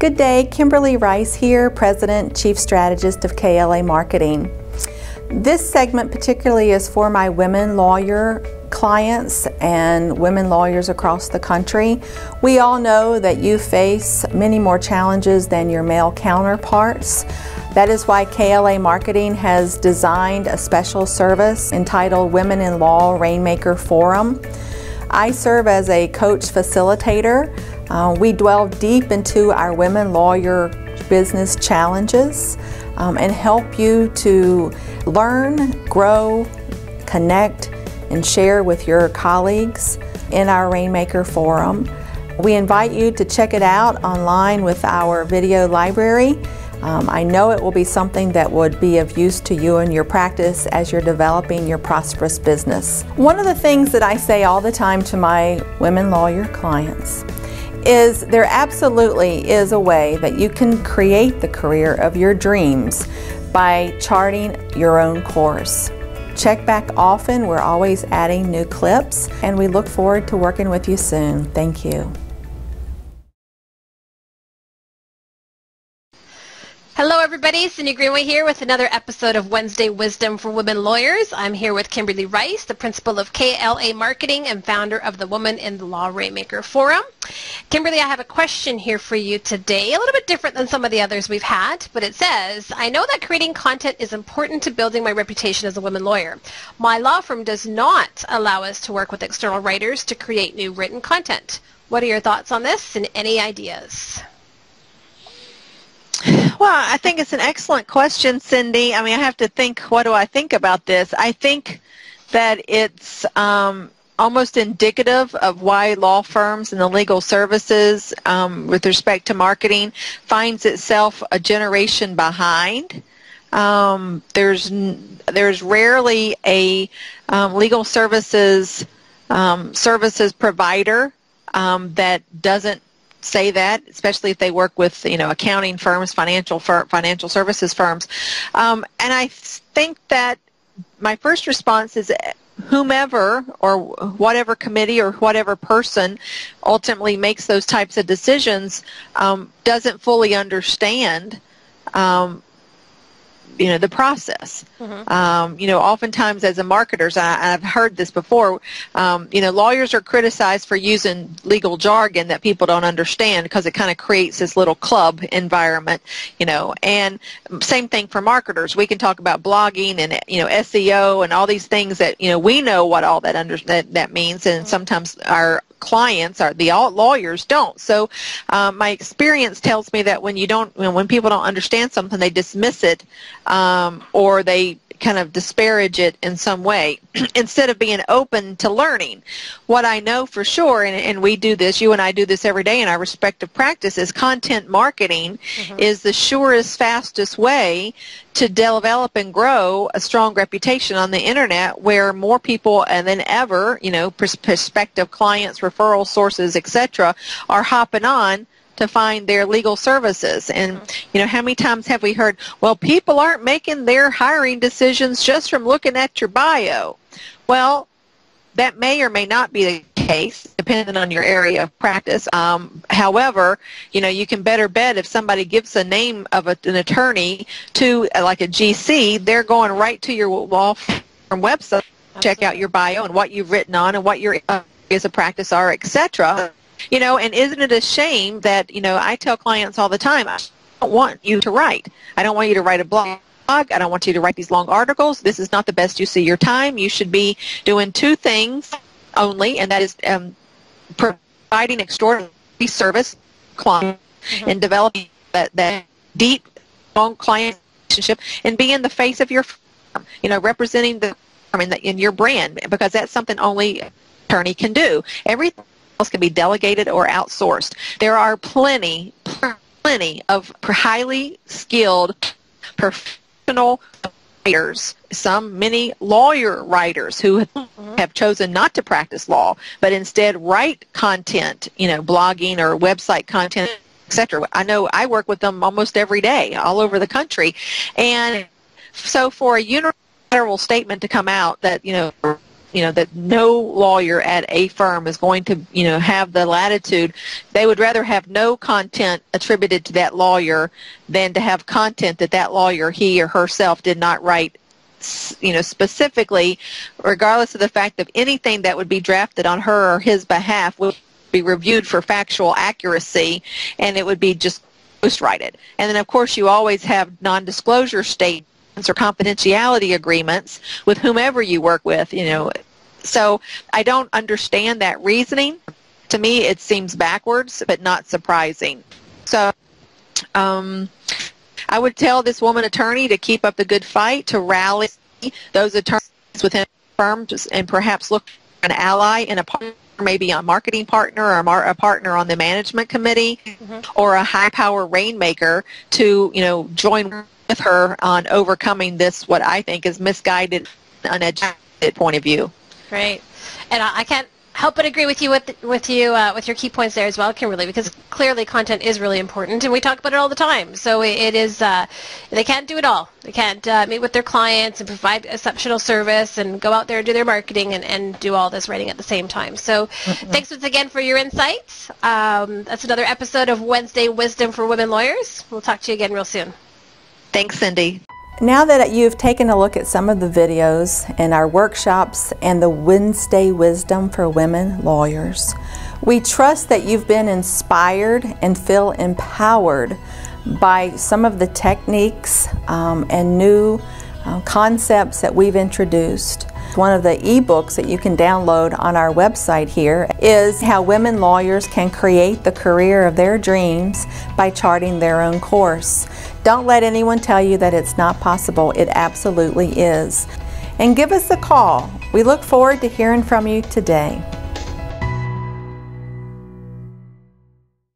Good day, Kimberly Rice here, President, Chief Strategist of KLA Marketing. This segment particularly is for my women lawyer clients and women lawyers across the country. We all know that you face many more challenges than your male counterparts. That is why KLA Marketing has designed a special service entitled Women in Law Rainmaker Forum. I serve as a coach facilitator. We delve deep into our women lawyer business challenges and help you to learn, grow, connect, and share with your colleagues in our Rainmaker Forum. We invite you to check it out online with our video library. I know it will be something that would be of use to you in your practice as you're developing your prosperous business. One of the things that I say all the time to my women lawyer clients is there absolutely is a way that you can create the career of your dreams by charting your own course. Check back often. We're always adding new clips, and we look forward to working with you soon. Thank you. Hello everybody, Cindy Greenway here with another episode of Wednesday Wisdom for Women Lawyers. I'm here with Kimberly Rice, the principal of KLA Marketing and founder of the Women in the Law Rainmaker Forum. Kimberly, I have a question here for you today, a little bit different than some of the others we've had, but it says, I know that creating content is important to building my reputation as a women lawyer. My law firm does not allow us to work with external writers to create new written content. What are your thoughts on this and any ideas? Well, I think it's an excellent question, Cindy. I mean, I have to think, what do I think about this? I think that it's almost indicative of why law firms and the legal services with respect to marketing finds itself a generation behind. There's rarely a legal services provider that doesn't say that, especially if they work with, accounting firms, financial services firms. And I think that my first response is whomever or whatever committee or whatever person ultimately makes those types of decisions doesn't fully understand the process. Mm-hmm. Oftentimes as a marketer, I've heard this before, lawyers are criticized for using legal jargon that people don't understand because it kind of creates this little club environment, and same thing for marketers. We can talk about blogging and, SEO and all these things that, we know what all that means, and sometimes our clients the lawyers don't. So my experience tells me that when people don't understand something, they dismiss it or they kind of disparage it in some way instead of being open to learning. What I know for sure, and we do this, you and I do this every day in our respective practice, is content marketing is the surest, fastest way to develop and grow a strong reputation on the internet where more people than ever, prospective clients, referral sources, etc., are hopping on to find their legal services. And, how many times have we heard, well, people aren't making their hiring decisions just from looking at your bio? Well, that may or may not be the case, depending on your area of practice. However, you can better bet if somebody gives a name of an attorney to like a GC, they're going right to your law firm website, check out your bio and what you've written on and what your areas of practice are, etc. And isn't it a shame that, I tell clients all the time, I don't want you to write. I don't want you to write a blog. I don't want you to write these long articles. This is not the best use of your time. You should be doing two things only, and that is providing extraordinary service client and developing that deep, long client relationship and being the face of your firm, representing the firm in your brand, because that's something only an attorney can do. Everything else can be delegated or outsourced. There are plenty of highly skilled professional writers, many lawyer writers who have chosen not to practice law, but instead write content, blogging or website content, etc. I know I work with them almost every day all over the country. And so for a unilateral statement to come out that, that no lawyer at a firm is going to, have the latitude. They would rather have no content attributed to that lawyer than to have content that that lawyer, he or herself, did not write, specifically, regardless of the fact of anything that would be drafted on her or his behalf would be reviewed for factual accuracy, and it would be just ghostwrited. And then, of course, you always have non-disclosure statements or confidentiality agreements with whomever you work with, So I don't understand that reasoning. To me, it seems backwards, but not surprising. So I would tell this woman attorney to keep up the good fight, to rally those attorneys within firms, and perhaps look for an ally in a partner, maybe a marketing partner or a partner on the management committee, or a high-power rainmaker to, join with her on overcoming this, what I think is misguided, uneducated point of view. Right, and I can't help but agree with you with your key points there as well, Kimberly, because clearly content is really important, and we talk about it all the time. So it is they can't do it all. They can't meet with their clients and provide exceptional service and go out there and do their marketing and do all this writing at the same time. So thanks once again for your insights. That's another episode of Wednesday Wisdom for Women Lawyers. We'll talk to you again real soon. Thanks, Cindy. Now that you've taken a look at some of the videos and our workshops and the Wednesday Wisdom for Women Lawyers, we trust that you've been inspired and feel empowered by some of the techniques and new concepts that we've introduced. One of the ebooks that you can download on our website here is How Women Lawyers Can Create the Career of Their Dreams by Charting Their Own Course. Don't let anyone tell you that it's not possible. It absolutely is. And give us a call. We look forward to hearing from you today.